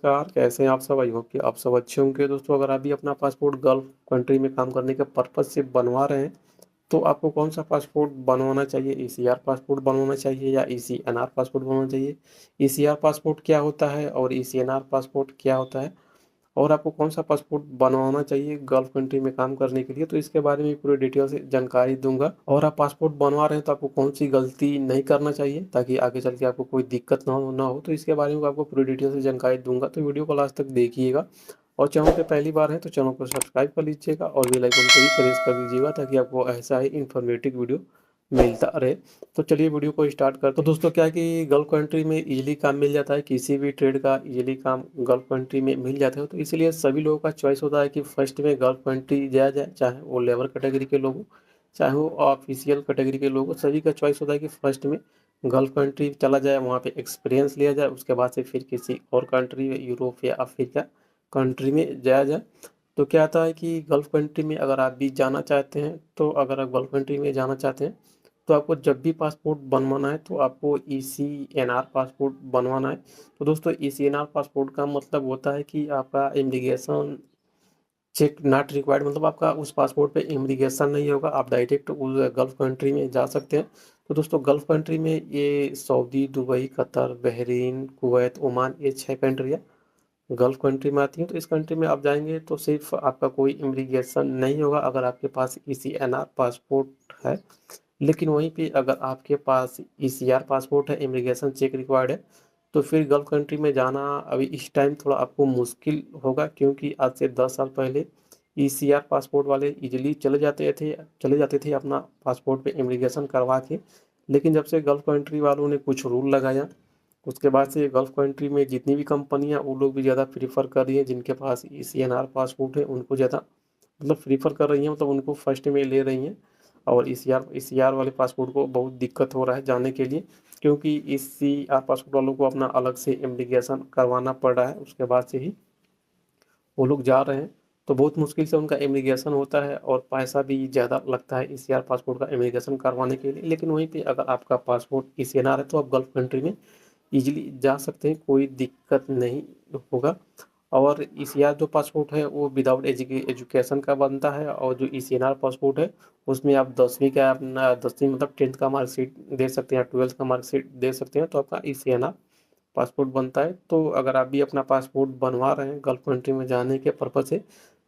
नमस्कार, कैसे हैं आप सब? आई होप कि आप सब अच्छे होंगे। दोस्तों, अगर आप भी अपना पासपोर्ट गल्फ कंट्री में काम करने के पर्पज़ से बनवा रहे हैं, तो आपको कौन सा पासपोर्ट बनवाना चाहिए? ईसीआर पासपोर्ट बनवाना चाहिए या ईसीएनआर पासपोर्ट बनवाना चाहिए? ईसीआर पासपोर्ट क्या होता है और ईसीएनआर पासपोर्ट क्या होता है? और आपको कौन सा पासपोर्ट बनवाना चाहिए गल्फ कंट्री में काम करने के लिए, तो इसके बारे में पूरी डिटेल से जानकारी दूंगा। और आप पासपोर्ट बनवा रहे हैं तो आपको कौन सी गलती नहीं करना चाहिए ताकि आगे चल के आपको कोई दिक्कत ना हो, तो इसके बारे में आपको पूरी डिटेल से जानकारी दूंगा। तो वीडियो को लास्ट तक देखिएगा। और चैनल पे पहली बार है तो चैनल को सब्सक्राइब कर लीजिएगा और बेल आइकन को भी प्रेस कर दीजिएगा ताकि आपको ऐसा ही इन्फॉर्मेटिव वीडियो मिलता रहे। तो चलिए वीडियो को स्टार्ट करते हैं। तो दोस्तों, क्या है कि गल्फ कंट्री में इजीली काम मिल जाता है, किसी भी ट्रेड का इजीली काम गल्फ कंट्री में मिल जाता है। तो इसलिए सभी लोगों का चॉइस होता है कि फर्स्ट में गल्फ कंट्री जाया जाए, चाहे वो लेबर कैटेगरी के लोग हो, चाहे वो ऑफिशियल कैटेगरी के लोग हो। सभी का चॉइस होता है कि फर्स्ट में गल्फ कंट्री चला जाए, वहाँ पे एक्सपीरियंस लिया जाए, उसके बाद से फिर किसी और कंट्री में, यूरोप या अफ्रीका कंट्री में जाया जाए। तो क्या आता है कि गल्फ कंट्री में अगर आप भी जाना चाहते हैं, तो अगर आप गल्फ कंट्री में जाना चाहते हैं तो आपको जब भी पासपोर्ट बनवाना है तो आपको ईसीएनआर पासपोर्ट बनवाना है। तो दोस्तों, ईसीएनआर पासपोर्ट का मतलब होता है कि आपका इमिग्रेशन चेक नॉट रिक्वायर्ड, मतलब आपका उस पासपोर्ट पे इमिग्रेशन नहीं होगा, आप डायरेक्ट उस गल्फ कंट्री में जा सकते हैं। तो दोस्तों, गल्फ कंट्री में ये Saudi, Dubai, Qatar, Bahrain, Kuwait, Oman, ये 6 कंट्रियाँ गल्फ कंट्री में आती हैं। तो इस कंट्री में आप जाएंगे तो सिर्फ आपका कोई इमिग्रेशन नहीं होगा अगर आपके पास ईसीएनआर पासपोर्ट है। लेकिन वहीं पे अगर आपके पास ईसीआर पासपोर्ट है, इमिग्रेशन चेक रिक्वायर्ड है, तो फिर गल्फ कंट्री में जाना अभी इस टाइम थोड़ा आपको मुश्किल होगा, क्योंकि आज से 10 साल पहले ईसीआर पासपोर्ट वाले इजीली चले जाते थे अपना पासपोर्ट पे इमिग्रेशन करवा के। लेकिन जब से गल्फ कंट्री वालों ने कुछ रूल लगाया, उसके बाद से गल्फ कंट्री में जितनी भी कंपनियां, वो लोग भी ज़्यादा प्रीफर कर रही हैं, जिनके पास ईसीएनआर पासपोर्ट है उनको ज़्यादा मतलब प्रीफर कर रही हैं, मतलब उनको फर्स्ट में ले रही हैं। और ईसीआर वाले पासपोर्ट को बहुत दिक्कत हो रहा है जाने के लिए, क्योंकि ईसीआर पासपोर्ट वालों को अपना अलग से इमिग्रेशन करवाना पड़ रहा है, उसके बाद से ही वो लोग जा रहे हैं। तो बहुत मुश्किल से उनका इमिग्रेशन होता है और पैसा भी ज़्यादा लगता है ईसीआर पासपोर्ट का इमिग्रेशन करवाने के लिए। लेकिन वहीं पे अगर आपका पासपोर्ट ईसीएनआर है तो आप गल्फ कंट्री में इजीली जा सकते हैं, कोई दिक्कत नहीं होगा। और ईसीआर जो पासपोर्ट है वो विदाउट एजुकेशन का बनता है, और जो ईसीएनआर पासपोर्ट है उसमें आप 10वीं का अपना 10वीं मतलब 10th का मार्कशीट दे सकते हैं, 12th का मार्कशीट दे सकते हैं, तो आपका ईसीएनआर पासपोर्ट बनता है। तो अगर आप भी अपना पासपोर्ट बनवा रहे हैं गल्फ कंट्री में जाने के पर्पज़ से,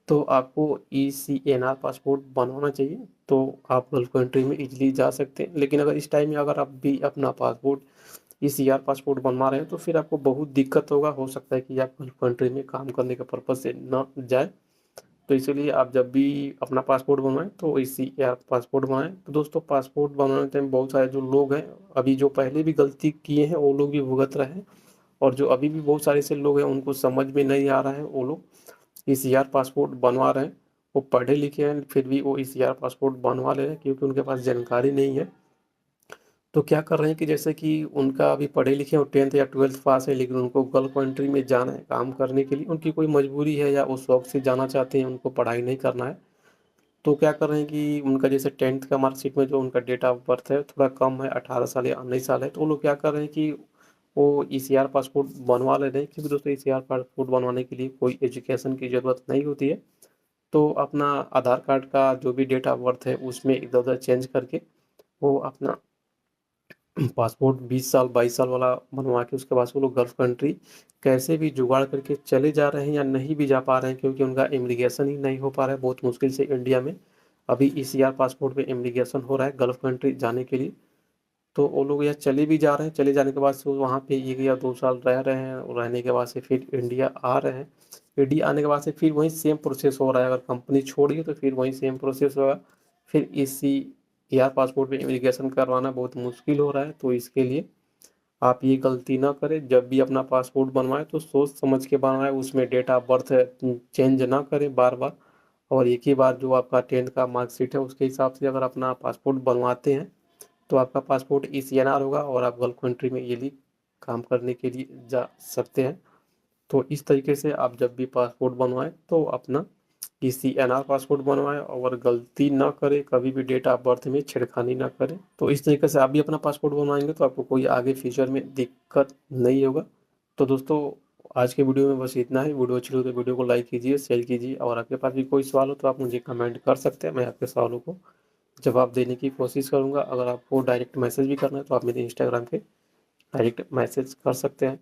तो आपको ईसीएनआर पासपोर्ट बनवाना चाहिए, तो आप गल्फ कंट्री में इजीली जा सकते हैं। लेकिन अगर इस टाइम में अगर आप भी अपना पासपोर्ट ईसीआर पासपोर्ट बनवा रहे हैं तो फिर आपको बहुत दिक्कत होगा, हो सकता है कि आप गल्फ कंट्री में काम करने के पर्पज़ से ना जाए। तो इसीलिए आप जब भी अपना पासपोर्ट बनवाएं तो ईसीआर पासपोर्ट बनवाएं। तो दोस्तों, पासपोर्ट बनवाने टाइम बहुत सारे जो लोग हैं, अभी जो पहले भी गलती किए हैं वो लोग भी भुगत रहे हैं, और जो अभी भी बहुत सारे ऐसे लोग हैं उनको समझ में नहीं आ रहा है, वो लोग ईसीआर पासपोर्ट बनवा रहे हैं। वो पढ़े लिखे हैं फिर भी वो ईसीआर पासपोर्ट बनवा ले रहे हैं, क्योंकि उनके पास जानकारी नहीं है। तो क्या कर रहे हैं कि जैसे कि उनका अभी पढ़े लिखे और 10th या 12th पास है, लेकिन उनको गल्फ कंट्री में जाना है काम करने के लिए, उनकी कोई मजबूरी है या वो शौक से जाना चाहते हैं, उनको पढ़ाई नहीं करना है। तो क्या कर रहे हैं कि उनका जैसे 10th का मार्कशीट में जो उनका डेट ऑफ बर्थ है थोड़ा कम है, 18 साल या 19 साल है, तो वो लोग क्या कर रहे हैं कि वो ईसीआर पासपोर्ट बनवा ले रहे हैं। क्योंकि दोस्तों, ईसीआर पासपोर्ट बनवाने के लिए कोई एजुकेशन की ज़रूरत नहीं होती है। तो अपना आधार कार्ड का जो भी डेट ऑफ बर्थ है उसमें इधर उधर चेंज करके वो अपना पासपोर्ट 20 साल 22 साल वाला बनवा के, उसके बाद से वो लोग गल्फ कंट्री कैसे भी जुगाड़ करके चले जा रहे हैं या नहीं भी जा पा रहे हैं, क्योंकि उनका इमिग्रेशन ही नहीं हो पा रहा है बहुत मुश्किल से इंडिया में। अभी ईसीआर पासपोर्ट पे इमिग्रेशन हो रहा है गल्फ कंट्री जाने के लिए। तो वो लोग यहाँ चले भी जा रहे हैं, चले जाने के बाद से वो वहाँ पे 1 या 2 साल रह रहे हैं, और रहने के बाद से फिर इंडिया आ रहे हैं। इंडिया आने के बाद से फिर वही सेम प्रोसेस हो रहा है, अगर कंपनी छोड़ी तो फिर वही सेम प्रोसेस होगा। फिर इसी एयर पासपोर्ट पे इमिग्रेशन करवाना बहुत मुश्किल हो रहा है। तो इसके लिए आप ये गलती ना करें, जब भी अपना पासपोर्ट बनवाएं तो सोच समझ के बनवाएं, उसमें डेट ऑफ बर्थ चेंज ना करें बार बार। और एक ही बार जो आपका 10th का मार्कशीट है उसके हिसाब से अगर अपना पासपोर्ट बनवाते हैं तो आपका पासपोर्ट ईसीएनआर होगा और आप गल्फ कंट्री में इजीली काम करने के लिए जा सकते हैं। तो इस तरीके से आप जब भी पासपोर्ट बनवाएं तो अपना ईसीएनआर पासपोर्ट बनवाएं, और गलती ना करें, कभी भी डेट ऑफ बर्थ में छेड़खानी ना करें। तो इस तरीके से आप भी अपना पासपोर्ट बनवाएंगे तो आपको कोई आगे फ्यूचर में दिक्कत नहीं होगा। तो दोस्तों, आज के वीडियो में बस इतना ही। वीडियो अच्छी लगी तो वीडियो को लाइक कीजिए, शेयर कीजिए, और आपके पास भी कोई सवाल हो तो आप मुझे कमेंट कर सकते हैं। मैं आपके सवालों को जवाब देने की कोशिश करूँगा। अगर आपको डायरेक्ट मैसेज भी करना है तो आप मेरे इंस्टाग्राम पे डायरेक्ट मैसेज कर सकते हैं।